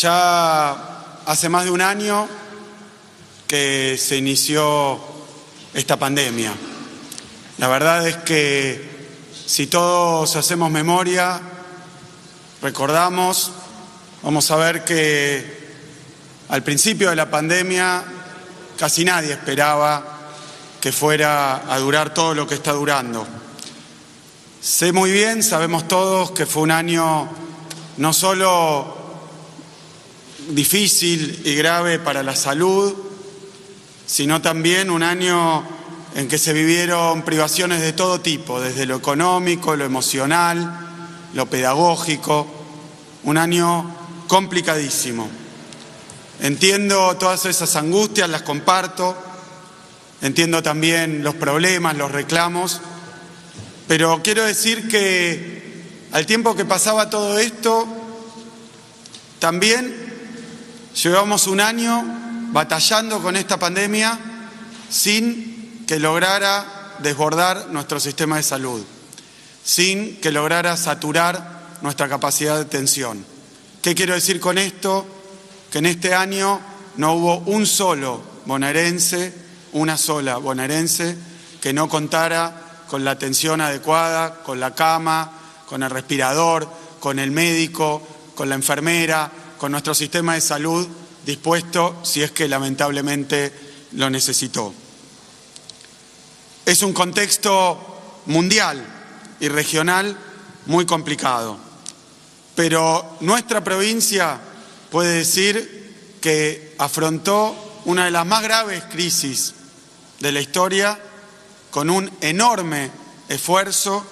Ya hace más de un año que se inició esta pandemia. La verdad es que si todos hacemos memoria, recordamos, vamos a ver que al principio de la pandemia casi nadie esperaba que fuera a durar todo lo que está durando. Sé muy bien, sabemos todos que fue un año no solo difícil y grave para la salud, sino también un año en que se vivieron privaciones de todo tipo, desde lo económico, lo emocional, lo pedagógico, un año complicadísimo. Entiendo todas esas angustias, las comparto, entiendo también los problemas, los reclamos, pero quiero decir que al tiempo que pasaba todo esto, también llevamos un año batallando con esta pandemia sin que lograra desbordar nuestro sistema de salud, sin que lograra saturar nuestra capacidad de atención. ¿Qué quiero decir con esto? Que en este año no hubo un solo bonaerense, una sola bonaerense, que no contara con la atención adecuada, con la cama, con el respirador, con el médico, con la enfermera, con nuestro sistema de salud dispuesto si es que lamentablemente lo necesitó. Es un contexto mundial y regional muy complicado, pero nuestra provincia puede decir que afrontó una de las más graves crisis de la historia con un enorme esfuerzo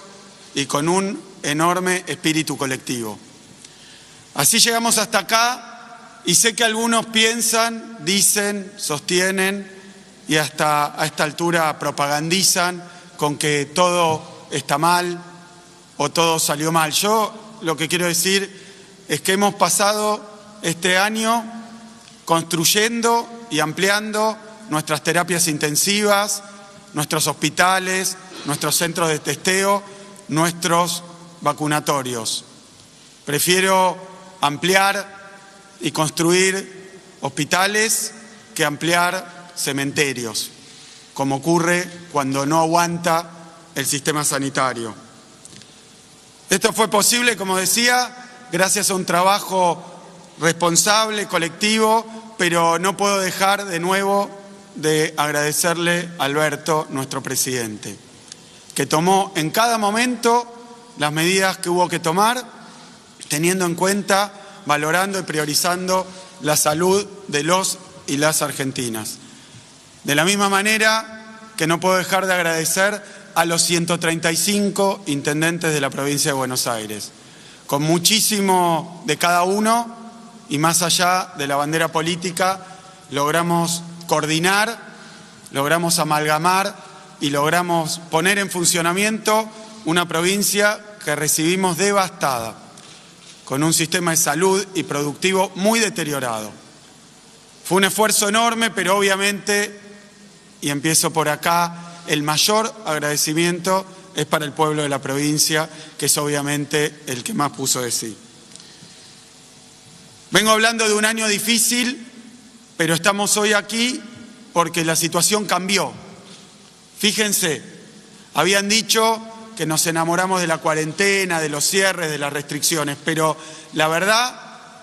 y con un enorme espíritu colectivo. Así llegamos hasta acá y sé que algunos piensan, dicen, sostienen y hasta a esta altura propagandizan con que todo está mal o todo salió mal. Yo lo que quiero decir es que hemos pasado este año construyendo y ampliando nuestras terapias intensivas, nuestros hospitales, nuestros centros de testeo, nuestros vacunatorios. Prefiero ampliar y construir hospitales que ampliar cementerios, como ocurre cuando no aguanta el sistema sanitario. Esto fue posible, como decía, gracias a un trabajo responsable, colectivo, pero no puedo dejar de nuevo de agradecerle a Alberto, nuestro presidente, que tomó en cada momento las medidas que hubo que tomar, teniendo en cuenta, valorando y priorizando la salud de los y las argentinas. De la misma manera que no puedo dejar de agradecer a los 135 intendentes de la provincia de Buenos Aires. Con muchísimo de cada uno y más allá de la bandera política, logramos coordinar, logramos amalgamar y logramos poner en funcionamiento una provincia que recibimos devastada, con un sistema de salud y productivo muy deteriorado. Fue un esfuerzo enorme, pero obviamente, y empiezo por acá, el mayor agradecimiento es para el pueblo de la provincia, que es obviamente el que más puso de sí. Vengo hablando de un año difícil, pero estamos hoy aquí porque la situación cambió. Fíjense, habían dicho que nos enamoramos de la cuarentena, de los cierres, de las restricciones, pero la verdad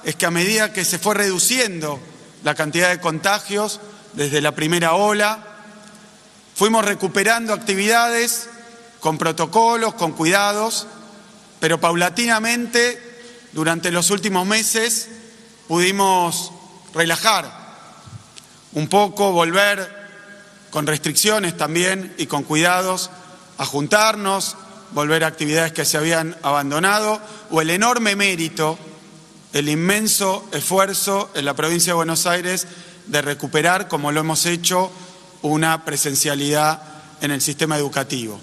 es que a medida que se fue reduciendo la cantidad de contagios desde la primera ola, fuimos recuperando actividades con protocolos, con cuidados, pero paulatinamente durante los últimos meses pudimos relajar un poco, volver con restricciones también y con cuidados a juntarnos, volver a actividades que se habían abandonado, o el enorme mérito, el inmenso esfuerzo en la provincia de Buenos Aires de recuperar, como lo hemos hecho, una presencialidad en el sistema educativo.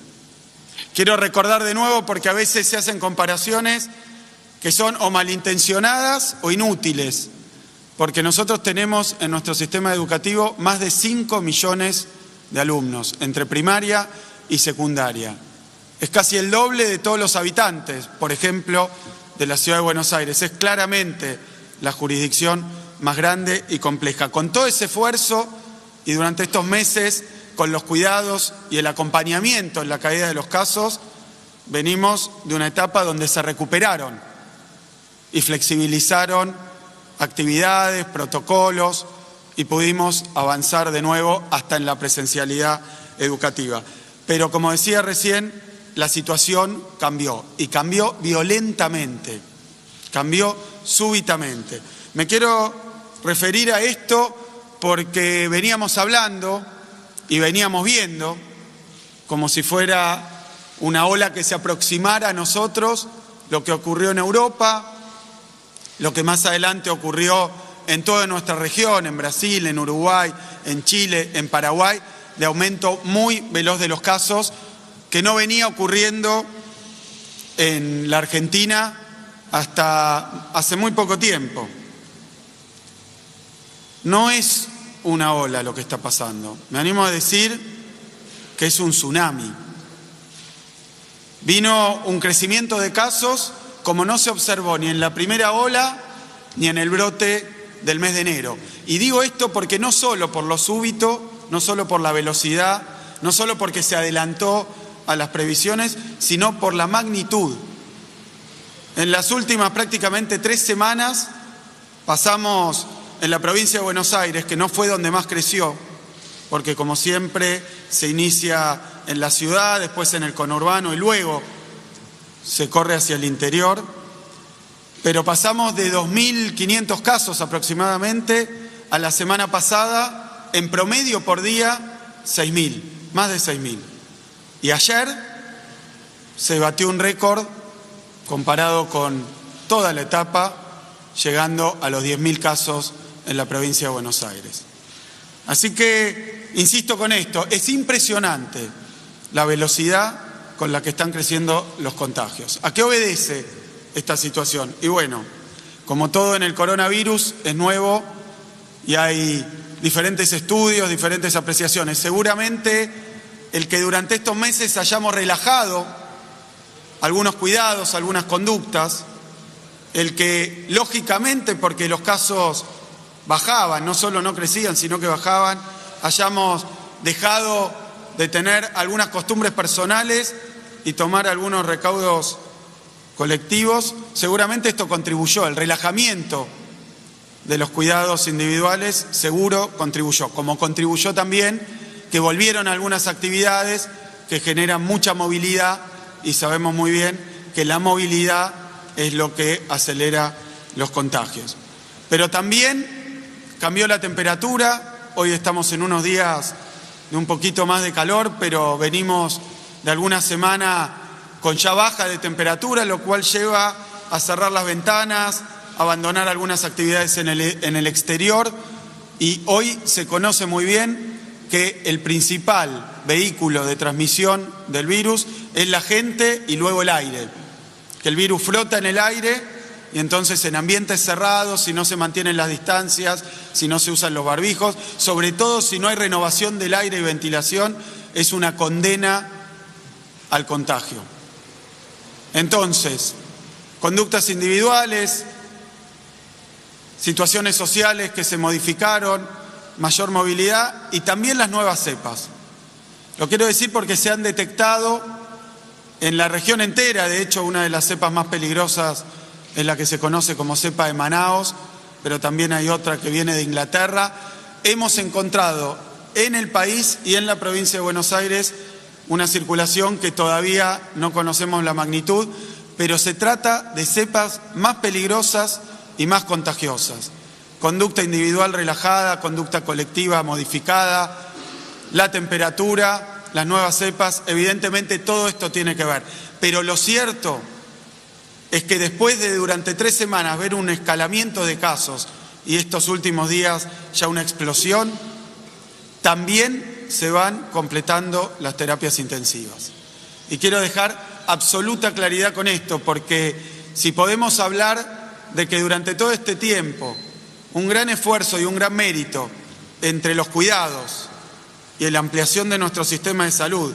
Quiero recordar de nuevo, porque a veces se hacen comparaciones que son o malintencionadas o inútiles, porque nosotros tenemos en nuestro sistema educativo más de 5 millones de alumnos, entre primaria y secundaria. Es casi el doble de todos los habitantes, por ejemplo, de la ciudad de Buenos Aires. Es claramente la jurisdicción más grande y compleja. Con todo ese esfuerzo y durante estos meses, con los cuidados y el acompañamiento en la caída de los casos, venimos de una etapa donde se recuperaron y flexibilizaron actividades, protocolos y pudimos avanzar de nuevo hasta en la presencialidad educativa. Pero como decía recién, la situación cambió y cambió violentamente, cambió súbitamente. Me quiero referir a esto porque veníamos hablando y veníamos viendo como si fuera una ola que se aproximara a nosotros, lo que ocurrió en Europa, lo que más adelante ocurrió en toda nuestra región, en Brasil, en Uruguay, en Chile, en Paraguay, de aumento muy veloz de los casos, que no venía ocurriendo en la Argentina hasta hace muy poco tiempo. No es una ola lo que está pasando. Me animo a decir que es un tsunami. Vino un crecimiento de casos como no se observó ni en la primera ola ni en el brote del mes de enero. Y digo esto porque no solo por lo súbito, no solo por la velocidad, no solo porque se adelantó a las previsiones, sino por la magnitud. En las últimas prácticamente 3 semanas pasamos en la provincia de Buenos Aires, que no fue donde más creció, porque como siempre se inicia en la ciudad, después en el conurbano y luego se corre hacia el interior, pero pasamos de 2.500 casos aproximadamente a la semana pasada, en promedio por día, 6.000, más de 6.000. Y ayer se batió un récord comparado con toda la etapa, llegando a los 10.000 casos en la provincia de Buenos Aires. Así que, insisto con esto, es impresionante la velocidad con la que están creciendo los contagios. ¿A qué obedece esta situación? Y bueno, como todo en el coronavirus, es nuevo y hay diferentes estudios, diferentes apreciaciones. Seguramente el que durante estos meses hayamos relajado algunos cuidados, algunas conductas, el que lógicamente, porque los casos bajaban, no solo no crecían, sino que bajaban, hayamos dejado de tener algunas costumbres personales y tomar algunos recaudos colectivos, seguramente esto contribuyó, el relajamiento de los cuidados individuales seguro contribuyó, como contribuyó también que volvieron algunas actividades que generan mucha movilidad y sabemos muy bien que la movilidad es lo que acelera los contagios. Pero también cambió la temperatura, hoy estamos en unos días de un poquito más de calor, pero venimos de alguna semana con ya baja de temperatura, lo cual lleva a cerrar las ventanas, abandonar algunas actividades en el exterior, y hoy se conoce muy bien que el principal vehículo de transmisión del virus es la gente y luego el aire, que el virus flota en el aire y entonces en ambientes cerrados, si no se mantienen las distancias, si no se usan los barbijos, sobre todo si no hay renovación del aire y ventilación, es una condena al contagio. Entonces, conductas individuales, situaciones sociales que se modificaron, mayor movilidad y también las nuevas cepas. Lo quiero decir porque se han detectado en la región entera, de hecho una de las cepas más peligrosas es la que se conoce como cepa de Manaos, pero también hay otra que viene de Inglaterra. Hemos encontrado en el país y en la provincia de Buenos Aires una circulación que todavía no conocemos la magnitud, pero se trata de cepas más peligrosas y más contagiosas. Conducta individual relajada, conducta colectiva modificada, la temperatura, las nuevas cepas, evidentemente todo esto tiene que ver. Pero lo cierto es que después de durante 3 semanas ver un escalamiento de casos y estos últimos días ya una explosión, también se van completando las terapias intensivas. Y quiero dejar absoluta claridad con esto, porque si podemos hablar de que durante todo este tiempo un gran esfuerzo y un gran mérito entre los cuidados y la ampliación de nuestro sistema de salud,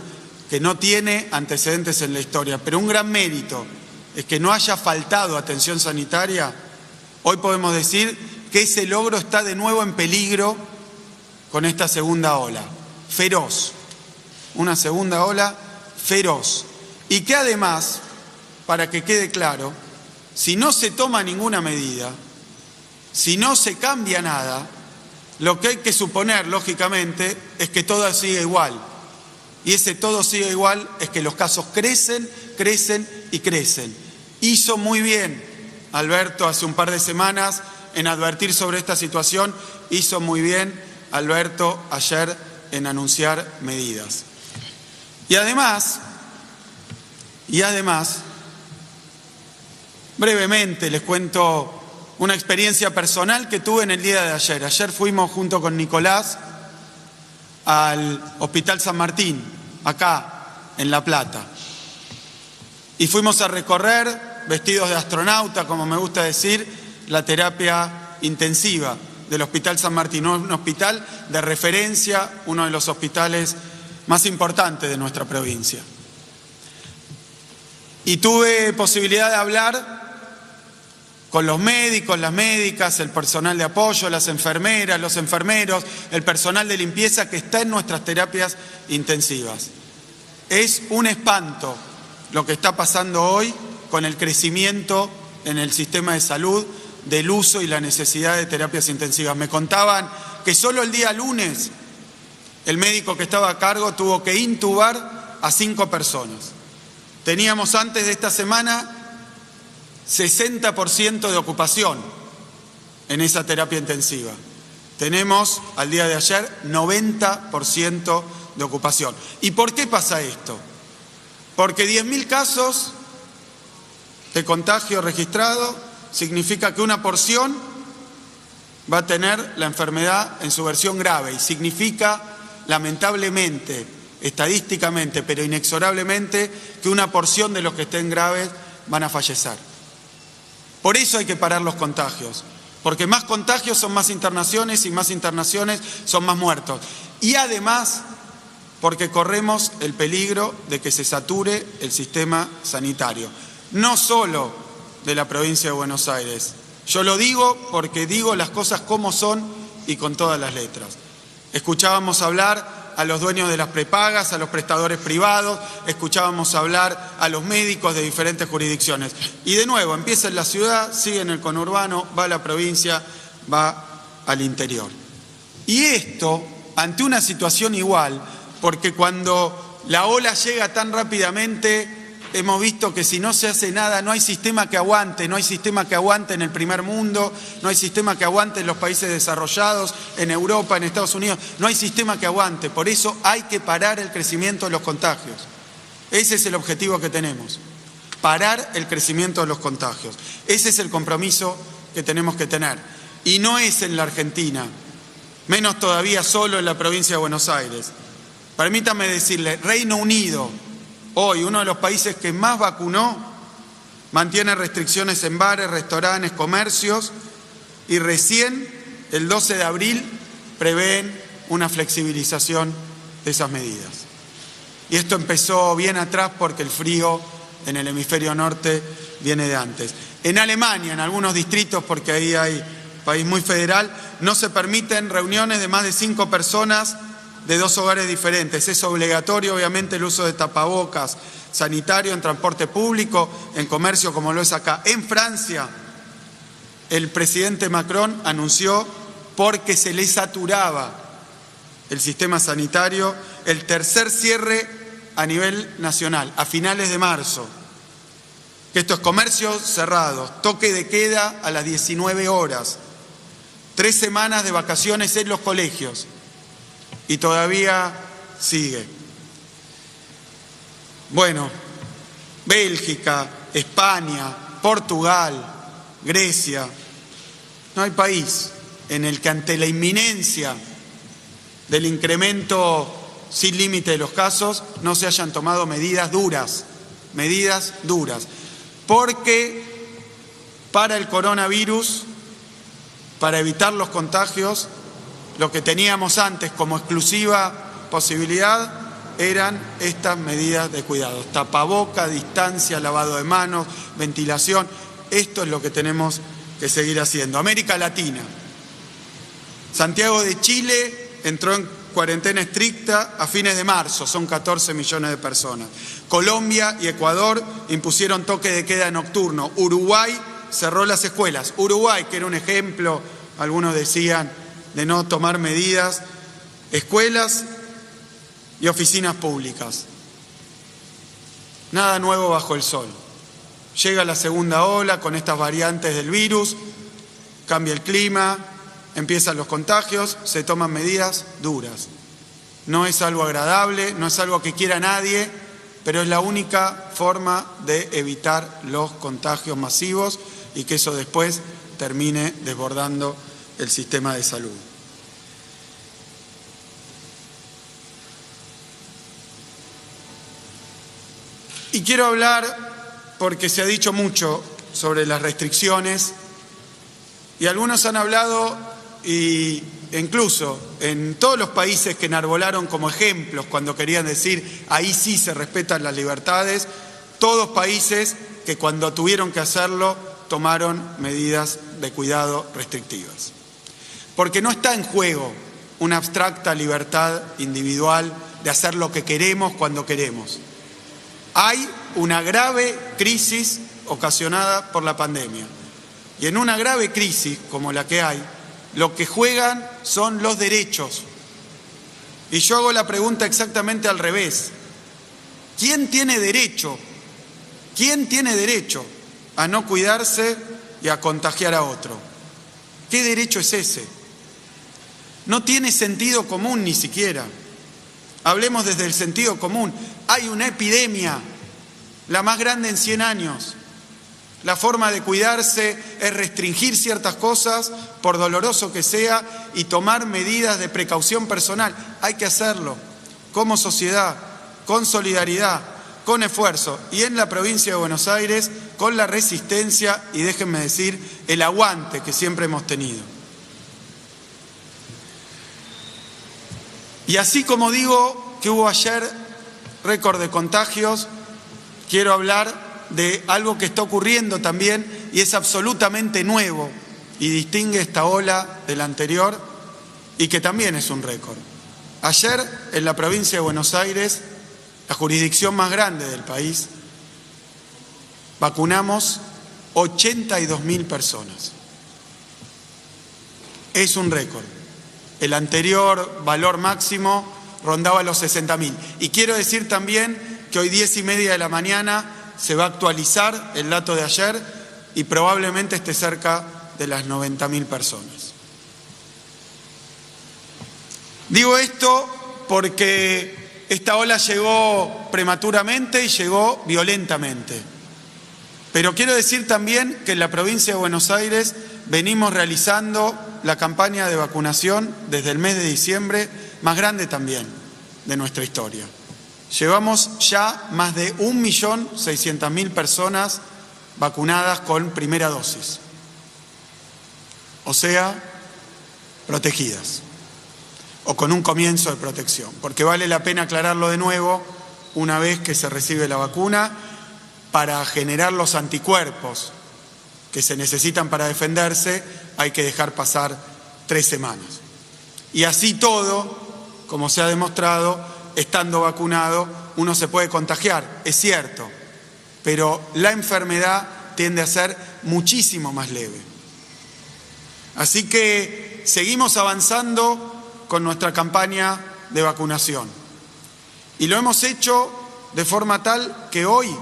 que no tiene antecedentes en la historia, pero un gran mérito es que no haya faltado atención sanitaria, Hoy podemos decir que ese logro está de nuevo en peligro con esta segunda ola, feroz, una segunda ola feroz. Y que además, para que quede claro, si no se toma ninguna medida, si no se cambia nada, lo que hay que suponer, lógicamente, es que todo sigue igual. Y ese todo sigue igual es que los casos crecen, crecen y crecen. Hizo muy bien Alberto hace un par de semanas en advertir sobre esta situación, hizo muy bien Alberto ayer en anunciar medidas. Y además, brevemente les cuento una experiencia personal que tuve en el día de ayer. Ayer fuimos junto con Nicolás al Hospital San Martín, acá en La Plata. Y fuimos a recorrer, vestidos de astronauta, como me gusta decir, la terapia intensiva del Hospital San Martín, un hospital de referencia, uno de los hospitales más importantes de nuestra provincia. Y tuve posibilidad de hablar con los médicos, las médicas, el personal de apoyo, las enfermeras, los enfermeros, el personal de limpieza que está en nuestras terapias intensivas. Es un espanto lo que está pasando hoy con el crecimiento en el sistema de salud del uso y la necesidad de terapias intensivas. Me contaban que solo el día lunes el médico que estaba a cargo tuvo que intubar a 5 personas. Teníamos antes de esta semana 60% de ocupación en esa terapia intensiva. Tenemos al día de ayer 90% de ocupación. ¿Y por qué pasa esto? Porque 10.000 casos de contagio registrado significa que una porción va a tener la enfermedad en su versión grave y significa, lamentablemente, estadísticamente, pero inexorablemente, que una porción de los que estén graves van a fallecer. Por eso hay que parar los contagios, porque más contagios son más internaciones y más internaciones son más muertos. Y además, porque corremos el peligro de que se sature el sistema sanitario, no solo de la provincia de Buenos Aires. Yo lo digo porque digo las cosas como son y con todas las letras. Escuchábamos hablar a los dueños de las prepagas, a los prestadores privados, escuchábamos hablar a los médicos de diferentes jurisdicciones. Y de nuevo, empieza en la ciudad, sigue en el conurbano, va a la provincia, va al interior. Y esto, ante una situación igual, porque cuando la ola llega tan rápidamente, hemos visto que si no se hace nada, no hay sistema que aguante, no hay sistema que aguante en el primer mundo, no hay sistema que aguante en los países desarrollados, en Europa, en Estados Unidos, no hay sistema que aguante. Por eso hay que parar el crecimiento de los contagios. Ese es el objetivo que tenemos, parar el crecimiento de los contagios. Ese es el compromiso que tenemos que tener. Y no es en la Argentina, menos todavía solo en la provincia de Buenos Aires. Permítame decirle, Reino Unido, hoy, uno de los países que más vacunó, mantiene restricciones en bares, restaurantes, comercios y recién, el 12 de abril, prevén una flexibilización de esas medidas. Y esto empezó bien atrás porque el frío en el hemisferio norte viene de antes. En Alemania, en algunos distritos, porque ahí hay país muy federal, no se permiten reuniones de más de 5 personas de 2 hogares diferentes. Es obligatorio, obviamente, el uso de tapabocas sanitario en transporte público, en comercio, como lo es acá. En Francia, el presidente Macron anunció, porque se le saturaba el sistema sanitario, el tercer cierre a nivel nacional, a finales de marzo. Que esto es comercios cerrados, toque de queda a las 19 horas, 3 semanas de vacaciones en los colegios. Y todavía sigue. Bueno, Bélgica, España, Portugal, Grecia. No hay país en el que ante la inminencia del incremento sin límite de los casos no se hayan tomado medidas duras. Porque para el coronavirus, para evitar los contagios, lo que teníamos antes como exclusiva posibilidad eran estas medidas de cuidado. Tapaboca, distancia, lavado de manos, ventilación. Esto es lo que tenemos que seguir haciendo. América Latina. Santiago de Chile entró en cuarentena estricta a fines de marzo, son 14 millones de personas. Colombia y Ecuador impusieron toque de queda nocturno. Uruguay cerró las escuelas. Uruguay, que era un ejemplo, algunos decían, de no tomar medidas, escuelas y oficinas públicas. Nada nuevo bajo el sol. Llega la segunda ola con estas variantes del virus, cambia el clima, empiezan los contagios, se toman medidas duras. No es algo agradable, no es algo que quiera nadie, pero es la única forma de evitar los contagios masivos y que eso después termine desbordando el sistema de salud. Y quiero hablar, porque se ha dicho mucho sobre las restricciones, y algunos han hablado, y incluso en todos los países que enarbolaron como ejemplos cuando querían decir ahí sí se respetan las libertades, todos países que cuando tuvieron que hacerlo tomaron medidas de cuidado restrictivas. Porque no está en juego una abstracta libertad individual de hacer lo que queremos cuando queremos. Hay una grave crisis ocasionada por la pandemia. Y en una grave crisis como la que hay, lo que juegan son los derechos. Y yo hago la pregunta exactamente al revés. ¿Quién tiene derecho? ¿Quién tiene derecho a no cuidarse y a contagiar a otro? ¿Qué derecho es ese? No tiene sentido común ni siquiera. Hablemos desde el sentido común. Hay una epidemia, la más grande en 100 años. La forma de cuidarse es restringir ciertas cosas, por doloroso que sea, y tomar medidas de precaución personal. Hay que hacerlo, como sociedad, con solidaridad, con esfuerzo. Y en la provincia de Buenos Aires, con la resistencia y, déjenme decir, el aguante que siempre hemos tenido. Y así como digo que hubo ayer récord de contagios, quiero hablar de algo que está ocurriendo también y es absolutamente nuevo y distingue esta ola de la anterior y que también es un récord. Ayer en la provincia de Buenos Aires, la jurisdicción más grande del país, vacunamos 82.000 personas. Es un récord. El anterior valor máximo rondaba los 60.000. Y quiero decir también que hoy 10:30 de la mañana se va a actualizar el dato de ayer y probablemente esté cerca de las 90.000 personas. Digo esto porque esta ola llegó prematuramente y llegó violentamente. Pero quiero decir también que en la provincia de Buenos Aires venimos realizando la campaña de vacunación desde el mes de diciembre, más grande también de nuestra historia. Llevamos ya más de 1.600.000 personas vacunadas con primera dosis. O sea, protegidas. O con un comienzo de protección. Porque vale la pena aclararlo de nuevo una vez que se recibe la vacuna para generar los anticuerpos que se necesitan para defenderse, hay que dejar pasar 3 semanas. Y así todo, como se ha demostrado, estando vacunado, uno se puede contagiar, es cierto, pero la enfermedad tiende a ser muchísimo más leve. Así que seguimos avanzando con nuestra campaña de vacunación. Y lo hemos hecho de forma tal que hoy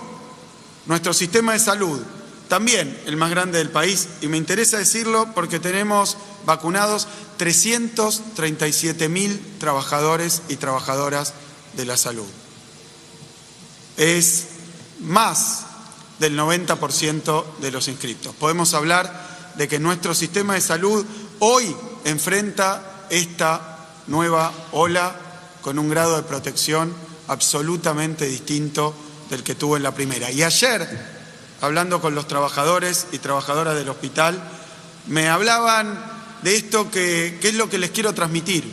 nuestro sistema de salud, también el más grande del país, y me interesa decirlo porque tenemos vacunados 337.000 trabajadores y trabajadoras de la salud. Es más del 90% de los inscritos. Podemos hablar de que nuestro sistema de salud hoy enfrenta esta nueva ola con un grado de protección absolutamente distinto del que tuvo en la primera. Y ayer, hablando con los trabajadores y trabajadoras del hospital, me hablaban de esto que es lo que les quiero transmitir.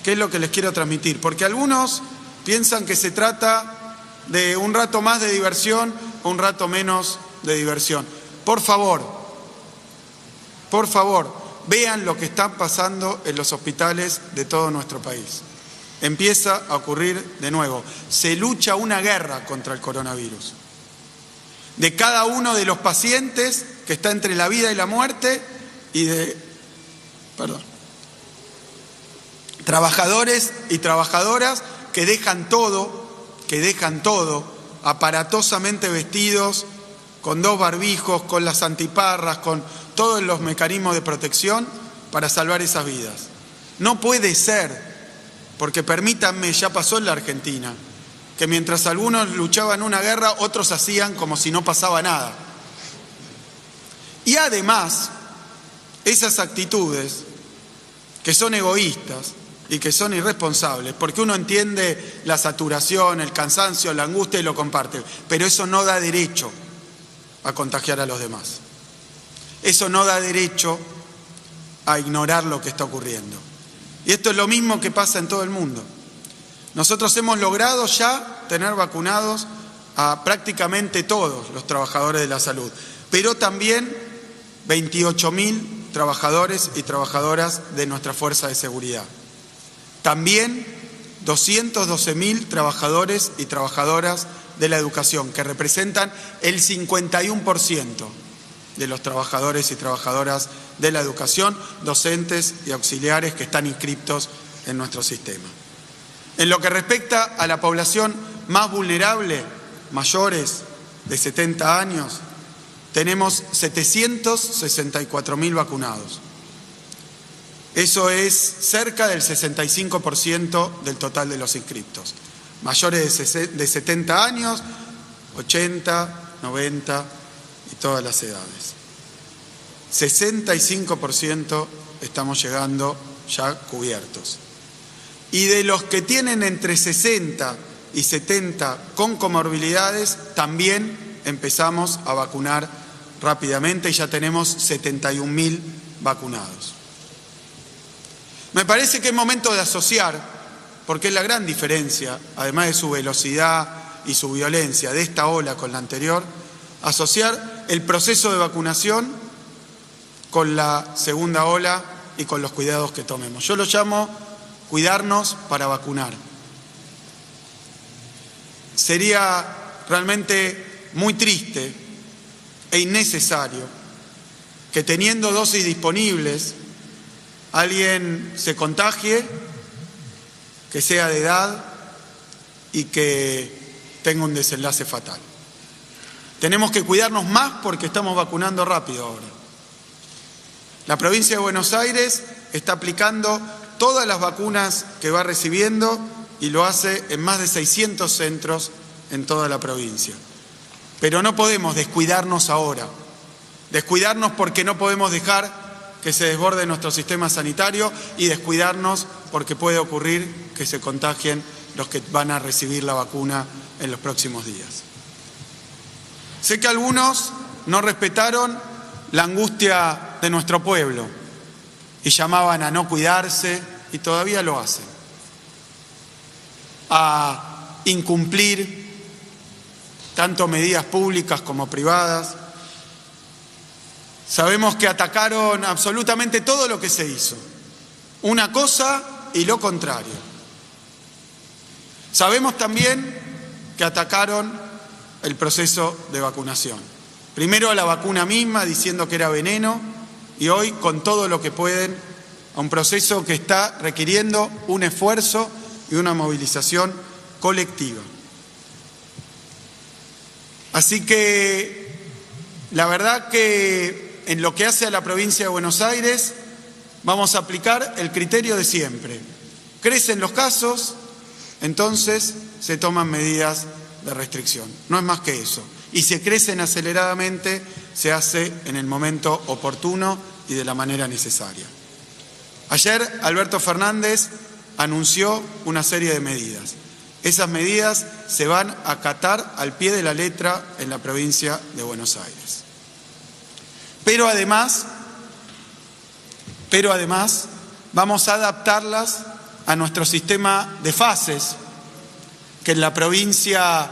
¿Qué es lo que les quiero transmitir? Porque algunos piensan que se trata de un rato más de diversión o un rato menos de diversión. Por favor, Por favor, vean lo que está pasando en los hospitales de todo nuestro país. Empieza a ocurrir de nuevo. Se lucha una guerra contra el coronavirus. De cada uno de los pacientes que está entre la vida y la muerte y de trabajadores y trabajadoras que dejan todo aparatosamente vestidos, con 2 barbijos, con las antiparras, con todos los mecanismos de protección para salvar esas vidas. No puede ser, porque permítanme, ya pasó en la Argentina, que mientras algunos luchaban una guerra, otros hacían como si no pasaba nada. Y además, esas actitudes que son egoístas y que son irresponsables, porque uno entiende la saturación, el cansancio, la angustia y lo comparte, pero eso no da derecho a contagiar a los demás. Eso no da derecho a ignorar lo que está ocurriendo. Y esto es lo mismo que pasa en todo el mundo. Nosotros hemos logrado ya tener vacunados a prácticamente todos los trabajadores de la salud, pero también 28.000 trabajadores y trabajadoras de nuestra fuerza de seguridad. También 212.000 trabajadores y trabajadoras de la educación, que representan el 51% de los trabajadores y trabajadoras de la educación, docentes y auxiliares que están inscriptos en nuestro sistema. En lo que respecta a la población más vulnerable, mayores de 70 años, tenemos 764.000 vacunados. Eso es cerca del 65% del total de los inscriptos. Mayores de 70 años, 80, 90 y todas las edades. 65% estamos llegando ya cubiertos. Y de los que tienen entre 60 y 70 con comorbilidades, también empezamos a vacunar rápidamente y ya tenemos 71.000 vacunados. Me parece que es momento de asociar, porque es la gran diferencia, además de su velocidad y su violencia de esta ola con la anterior, asociar el proceso de vacunación con la segunda ola y con los cuidados que tomemos. Yo lo llamo cuidarnos para vacunar. Sería realmente muy triste e innecesario que teniendo dosis disponibles alguien se contagie, que sea de edad y que tenga un desenlace fatal. Tenemos que cuidarnos más porque estamos vacunando rápido ahora. La provincia de Buenos Aires está aplicando todas las vacunas que va recibiendo y lo hace en más de 600 centros en toda la provincia. Pero no podemos descuidarnos ahora. Descuidarnos porque no podemos dejar que se desborde nuestro sistema sanitario y descuidarnos porque puede ocurrir que se contagien los que van a recibir la vacuna en los próximos días. Sé que algunos no respetaron la angustia de nuestro pueblo y llamaban a no cuidarse, y todavía lo hacen, a incumplir tanto medidas públicas como privadas. Sabemos que atacaron absolutamente todo lo que se hizo, una cosa y lo contrario. Sabemos también que atacaron el proceso de vacunación. Primero a la vacuna misma, diciendo que era veneno, y hoy con todo lo que pueden, a un proceso que está requiriendo un esfuerzo y una movilización colectiva. Así que la verdad que en lo que hace a la provincia de Buenos Aires vamos a aplicar el criterio de siempre. Crecen los casos, entonces se toman medidas de restricción. No es más que eso. Y si crecen aceleradamente, se hace en el momento oportuno y de la manera necesaria. Ayer Alberto Fernández anunció una serie de medidas. Esas medidas se van a acatar al pie de la letra en la provincia de Buenos Aires. Pero además vamos a adaptarlas a nuestro sistema de fases, que en la provincia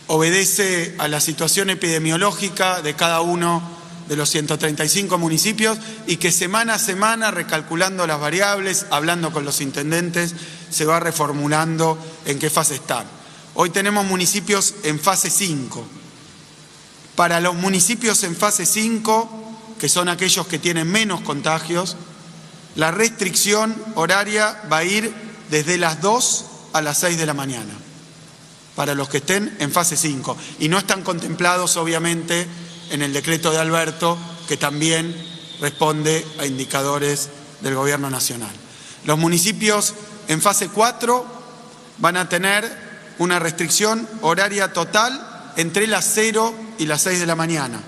obedece a la situación epidemiológica de cada uno de los 135 municipios y que semana a semana, recalculando las variables, hablando con los intendentes, se va reformulando en qué fase están. Hoy tenemos municipios en fase 5. Para los municipios en fase 5, que son aquellos que tienen menos contagios, la restricción horaria va a ir desde las 2 a las 6 de la mañana, para los que estén en fase 5. Y no están contemplados, obviamente, en el decreto de Alberto, que también responde a indicadores del Gobierno Nacional. Los municipios en fase 4 van a tener una restricción horaria total entre las 0 y las 6 de la mañana.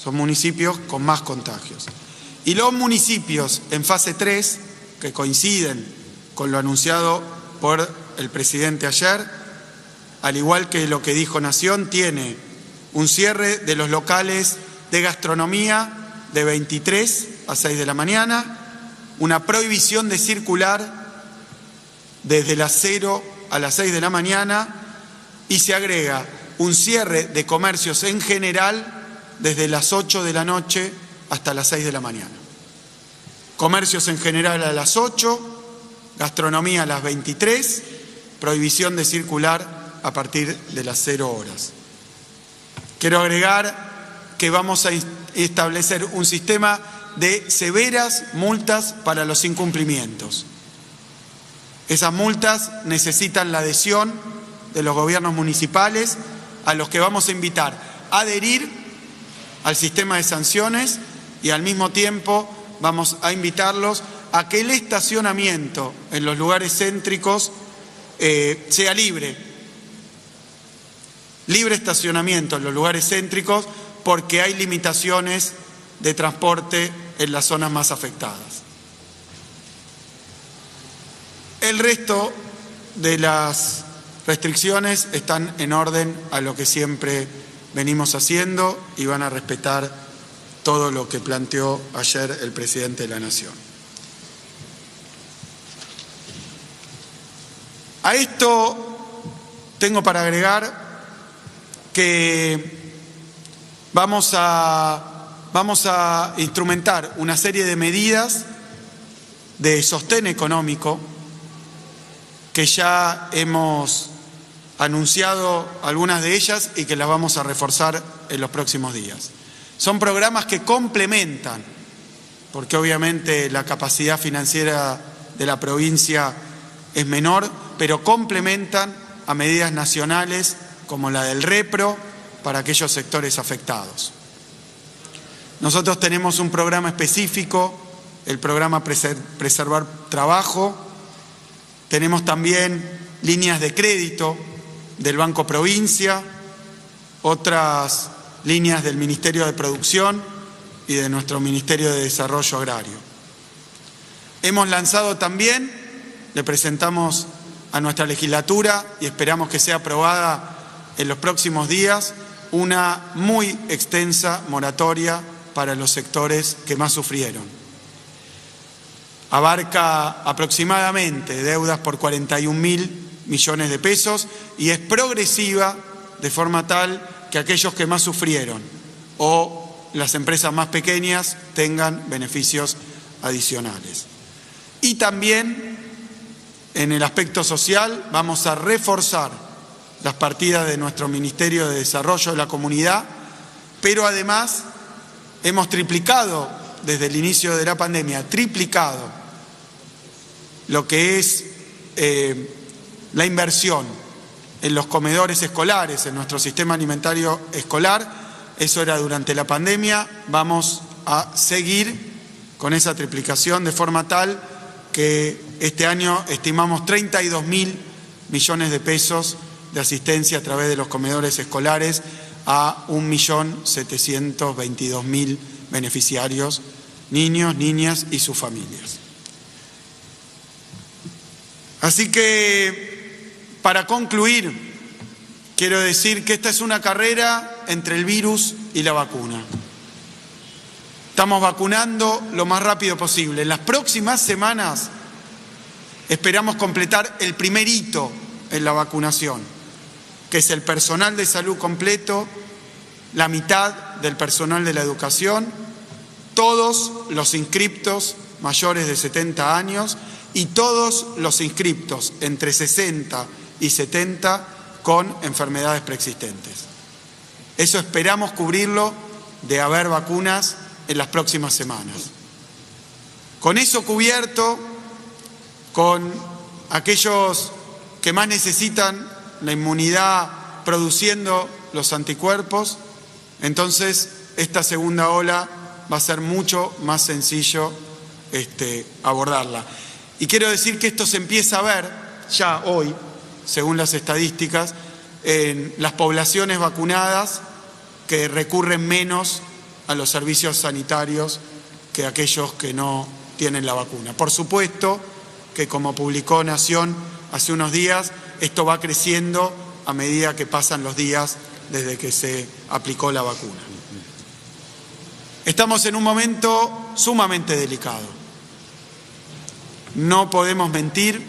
Son municipios con más contagios. Y los municipios en fase 3, que coinciden con lo anunciado por el presidente ayer, al igual que lo que dijo Nación, tiene un cierre de los locales de gastronomía de 23 a 6 de la mañana, una prohibición de circular desde las 0 a las 6 de la mañana y se agrega un cierre de comercios en general desde las 8 de la noche hasta las 6 de la mañana. Comercios en general a las 8, gastronomía a las 23, prohibición de circular a partir de las 0 horas. Quiero agregar que vamos a establecer un sistema de severas multas para los incumplimientos. Esas multas necesitan la adhesión de los gobiernos municipales, a los que vamos a invitar a adherir al sistema de sanciones y al mismo tiempo vamos a invitarlos a que el estacionamiento en los lugares céntricos sea libre. Libre estacionamiento en los lugares céntricos porque hay limitaciones de transporte en las zonas más afectadas. El resto de las restricciones están en orden a lo que siempre venimos haciendo y van a respetar todo lo que planteó ayer el presidente de la Nación. A esto tengo para agregar que vamos a instrumentar una serie de medidas de sostén económico que ya hemos anunciado algunas de ellas y que las vamos a reforzar en los próximos días. Son programas que complementan, porque obviamente la capacidad financiera de la provincia es menor, pero complementan a medidas nacionales como la del REPRO para aquellos sectores afectados. Nosotros tenemos un programa específico, el programa Preservar Trabajo. Tenemos también líneas de crédito del Banco Provincia, otras líneas del Ministerio de Producción y de nuestro Ministerio de Desarrollo Agrario. Hemos lanzado también, le presentamos a nuestra legislatura y esperamos que sea aprobada en los próximos días, una muy extensa moratoria para los sectores que más sufrieron. Abarca aproximadamente deudas por 41.000 millones de pesos y es progresiva de forma tal que aquellos que más sufrieron o las empresas más pequeñas tengan beneficios adicionales. Y también en el aspecto social vamos a reforzar las partidas de nuestro Ministerio de Desarrollo de la Comunidad, pero además hemos triplicado desde el inicio de la pandemia, triplicado lo que es la inversión en los comedores escolares, en nuestro sistema alimentario escolar. Eso era durante la pandemia. Vamos a seguir con esa triplicación de forma tal que este año estimamos 32.000 millones de pesos de asistencia a través de los comedores escolares a 1.722.000 beneficiarios, niños, niñas y sus familias. Así que, para concluir, quiero decir que esta es una carrera entre el virus y la vacuna. Estamos vacunando lo más rápido posible. En las próximas semanas esperamos completar el primer hito en la vacunación, que es el personal de salud completo, la mitad del personal de la educación, todos los inscriptos mayores de 70 años y todos los inscriptos entre 60 y 70 con enfermedades preexistentes. Eso esperamos cubrirlo de haber vacunas en las próximas semanas. Con eso cubierto, con aquellos que más necesitan la inmunidad produciendo los anticuerpos, entonces esta segunda ola va a ser mucho más sencillo abordarla. Y quiero decir que esto se empieza a ver ya hoy, según las estadísticas, en las poblaciones vacunadas que recurren menos a los servicios sanitarios que aquellos que no tienen la vacuna. Por supuesto que, como publicó Nación hace unos días, esto va creciendo a medida que pasan los días desde que se aplicó la vacuna. Estamos en un momento sumamente delicado. No podemos mentir,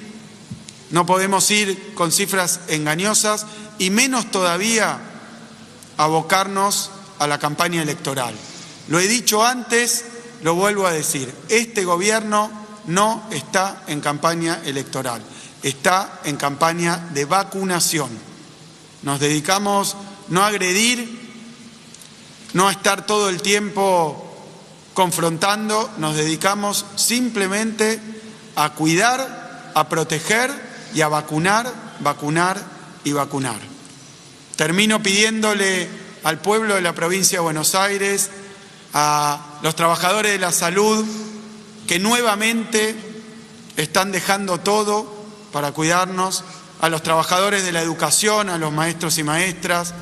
no podemos ir con cifras engañosas y menos todavía abocarnos a la campaña electoral. Lo he dicho antes, lo vuelvo a decir, este gobierno no está en campaña electoral, está en campaña de vacunación. Nos dedicamos no a agredir, no a estar todo el tiempo confrontando, nos dedicamos simplemente a cuidar, a proteger y a vacunar, vacunar y vacunar. Termino pidiéndole al pueblo de la provincia de Buenos Aires, a los trabajadores de la salud, que nuevamente están dejando todo para cuidarnos, a los trabajadores de la educación, a los maestros y maestras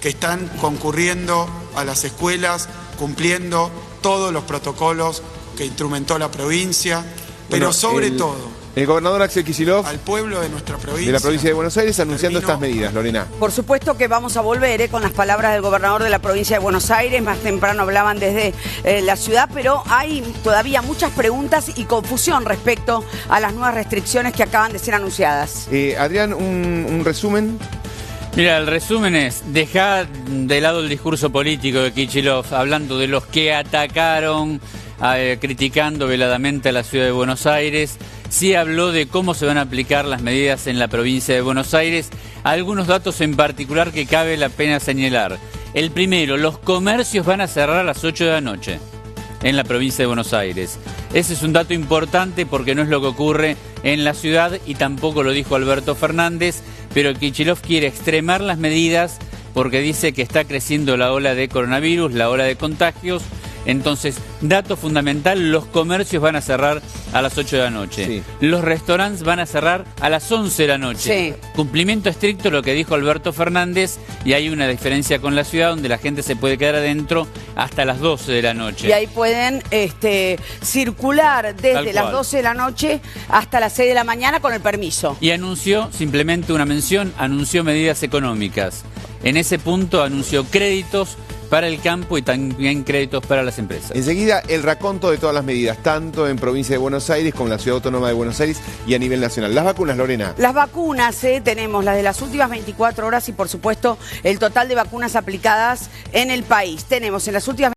que están concurriendo a las escuelas, cumpliendo todos los protocolos que instrumentó la provincia, pero sobre todo el gobernador Axel Kicillof, al pueblo de nuestra provincia, de la provincia de Buenos Aires, anunciando estas medidas, Lorena. Por supuesto que vamos a volver con las palabras del gobernador de la provincia de Buenos Aires. Más temprano hablaban desde la ciudad, pero hay todavía muchas preguntas y confusión respecto a las nuevas restricciones que acaban de ser anunciadas. Adrián, un resumen. Mira, el resumen es, dejar de lado el discurso político de Kicillof, hablando de los que atacaron, criticando veladamente a la ciudad de Buenos Aires. Sí habló de cómo se van a aplicar las medidas en la provincia de Buenos Aires. Algunos datos en particular que cabe la pena señalar. El primero, los comercios van a cerrar a las 8 de la noche en la provincia de Buenos Aires. Ese es un dato importante porque no es lo que ocurre en la ciudad y tampoco lo dijo Alberto Fernández, pero Kicillof quiere extremar las medidas porque dice que está creciendo la ola de coronavirus, la ola de contagios. Entonces, dato fundamental, los comercios van a cerrar a las 8 de la noche. Sí. Los restaurantes van a cerrar a las 11 de la noche. Sí. Cumplimiento estricto lo que dijo Alberto Fernández, y hay una diferencia con la ciudad donde la gente se puede quedar adentro hasta las 12 de la noche. Y ahí pueden circular desde las 12 de la noche hasta las 6 de la mañana con el permiso. Y anunció, simplemente una mención, anunció medidas económicas. En ese punto anunció créditos para el campo y también créditos para las empresas. Enseguida, el raconto de todas las medidas, tanto en provincia de Buenos Aires como en la Ciudad Autónoma de Buenos Aires y a nivel nacional. Las vacunas, Lorena. Las vacunas, tenemos las de las últimas 24 horas y, por supuesto, el total de vacunas aplicadas en el país. Tenemos en las últimas